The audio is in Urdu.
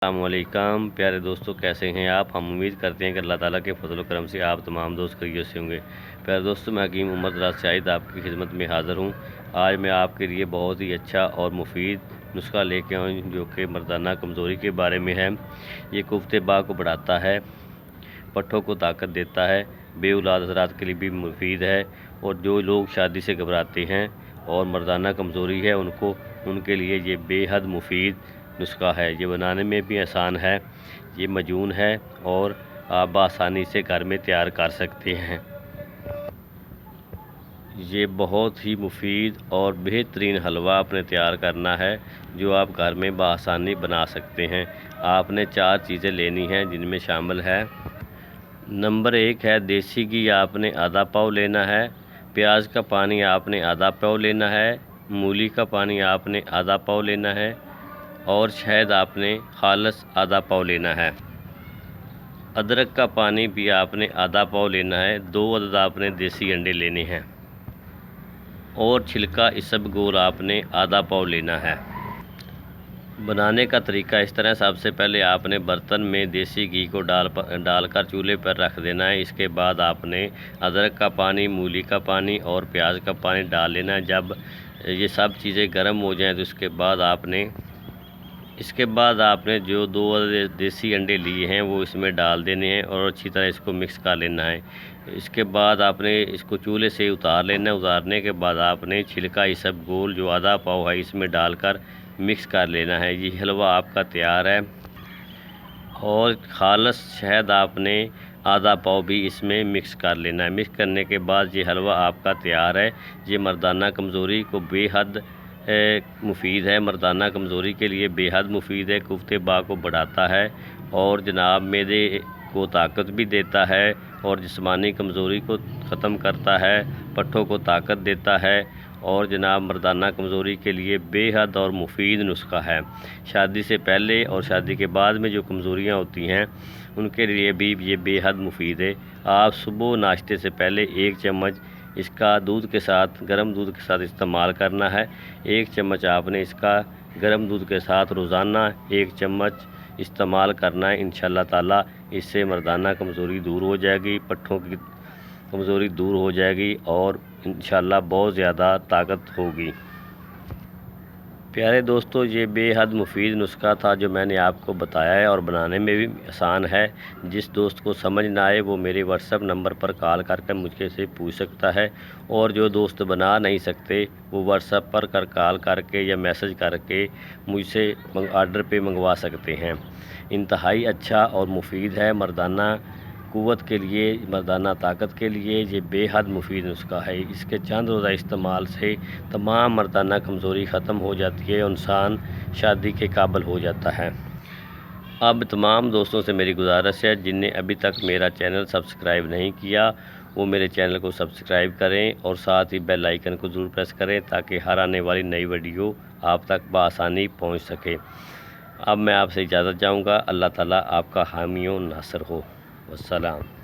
السلام علیکم پیارے دوستوں، کیسے ہیں آپ؟ ہم امید کرتے ہیں کہ اللہ تعالیٰ کے فضل و کرم سے آپ تمام دوست خیریت سے ہوں گے۔ پیارے دوستوں، میں حکیم محمد راز شاہد آپ کی خدمت میں حاضر ہوں۔ آج میں آپ کے لیے بہت ہی اچھا اور مفید نسخہ لے کے آؤں جو کہ مردانہ کمزوری کے بارے میں ہے۔ یہ قوت باہ کو بڑھاتا ہے، پٹھوں کو طاقت دیتا ہے، بے اولاد حضرات کے لیے بھی مفید ہے، اور جو لوگ شادی سے گھبراتے ہیں اور مردانہ کمزوری ہے ان کے لیے یہ بے حد مفید نسخہ ہے۔ یہ بنانے میں بھی آسان ہے، یہ مجون ہے اور آپ بآسانی سے گھر میں تیار کر سکتے ہیں۔ یہ بہت ہی مفید اور بہترین حلوہ آپ نے تیار کرنا ہے جو آپ گھر میں بآسانی بنا سکتے ہیں۔ آپ نے 4 چیزیں لینی ہیں جن میں شامل ہے: نمبر 1 ہے دیسی گھی، آپ نے آدھا پاؤ لینا ہے۔ پیاز کا پانی آپ نے آدھا پاؤ لینا ہے۔ مولی کا پانی آپ نے آدھا پاؤ لینا ہے، اور شہد آپ نے خالص آدھا پاؤ لینا ہے۔ ادرک کا پانی بھی آپ نے آدھا پاؤ لینا ہے۔ 2 عدد آپ نے دیسی انڈے لینے ہیں، اور چھلکا اسب گول آپ نے آدھا پاؤ لینا ہے۔ بنانے کا طریقہ اس طرح: سب سے پہلے آپ نے برتن میں دیسی گھی کو ڈال کر چولہے پر رکھ دینا ہے۔ اس کے بعد آپ نے ادرک کا پانی، مولی کا پانی اور پیاز کا پانی ڈال لینا ہے۔ جب یہ سب چیزیں گرم ہو جائیں تو اس کے بعد آپ نے جو 2 دیسی انڈے لیے ہیں وہ اس میں ڈال دینے ہیں اور اچھی طرح اس کو مکس کر لینا ہے۔ اس کے بعد آپ نے اس کو چولہے سے اتار لینا ہے۔ اتارنے کے بعد آپ نے چھلکا اسب گول جو آدھا پاؤ ہے اس میں ڈال کر مکس کر لینا ہے۔ یہ حلوہ آپ کا تیار ہے، اور خالص شہد آپ نے آدھا پاؤ بھی اس میں مکس کر لینا ہے۔ مکس کرنے کے بعد یہ حلوہ آپ کا تیار ہے۔ یہ مردانہ کمزوری کو بے حد مفید ہے، مردانہ کمزوری کے لیے بے حد مفید ہے۔ قوت باہ کو بڑھاتا ہے اور جناب معدے کو طاقت بھی دیتا ہے، اور جسمانی کمزوری کو ختم کرتا ہے، پٹھوں کو طاقت دیتا ہے، اور جناب مردانہ کمزوری کے لیے بے حد اور مفید نسخہ ہے۔ شادی سے پہلے اور شادی کے بعد میں جو کمزوریاں ہوتی ہیں ان کے لیے بھی یہ بے حد مفید ہے۔ آپ صبح ناشتے سے پہلے 1 چمچ اس کا گرم دودھ کے ساتھ استعمال کرنا ہے۔ 1 چمچ آپ نے اس کا گرم دودھ کے ساتھ روزانہ 1 چمچ استعمال کرنا ہے۔ انشاءاللہ تعالیٰ اس سے مردانہ کمزوری دور ہو جائے گی، پٹھوں کی کمزوری دور ہو جائے گی، اور انشاءاللہ بہت زیادہ طاقت ہوگی۔ پیارے دوستو، یہ بے حد مفید نسخہ تھا جو میں نے آپ کو بتایا ہے، اور بنانے میں بھی آسان ہے۔ جس دوست کو سمجھ نہ آئے وہ میرے واٹس ایپ نمبر پر کال کر کے مجھ سے پوچھ سکتا ہے، اور جو دوست بنا نہیں سکتے وہ واٹس ایپ پر کال کر کے یا میسج کر کے مجھ سے آرڈر پہ منگوا سکتے ہیں۔ انتہائی اچھا اور مفید ہے، مردانہ قوت کے لیے، مردانہ طاقت کے لیے یہ بے حد مفید نسخہ ہے۔ اس کے چند روزہ استعمال سے تمام مردانہ کمزوری ختم ہو جاتی ہے، انسان شادی کے قابل ہو جاتا ہے۔ اب تمام دوستوں سے میری گزارش ہے جن نے ابھی تک میرا چینل سبسکرائب نہیں کیا وہ میرے چینل کو سبسکرائب کریں، اور ساتھ ہی بیل آئیکن کو ضرور پریس کریں تاکہ ہر آنے والی نئی ویڈیو آپ تک بآسانی پہنچ سکے۔ اب میں آپ سے اجازت چاہوں گا۔ اللہ تعالیٰ آپ کا حامی و ناصر ہو۔ والسلام۔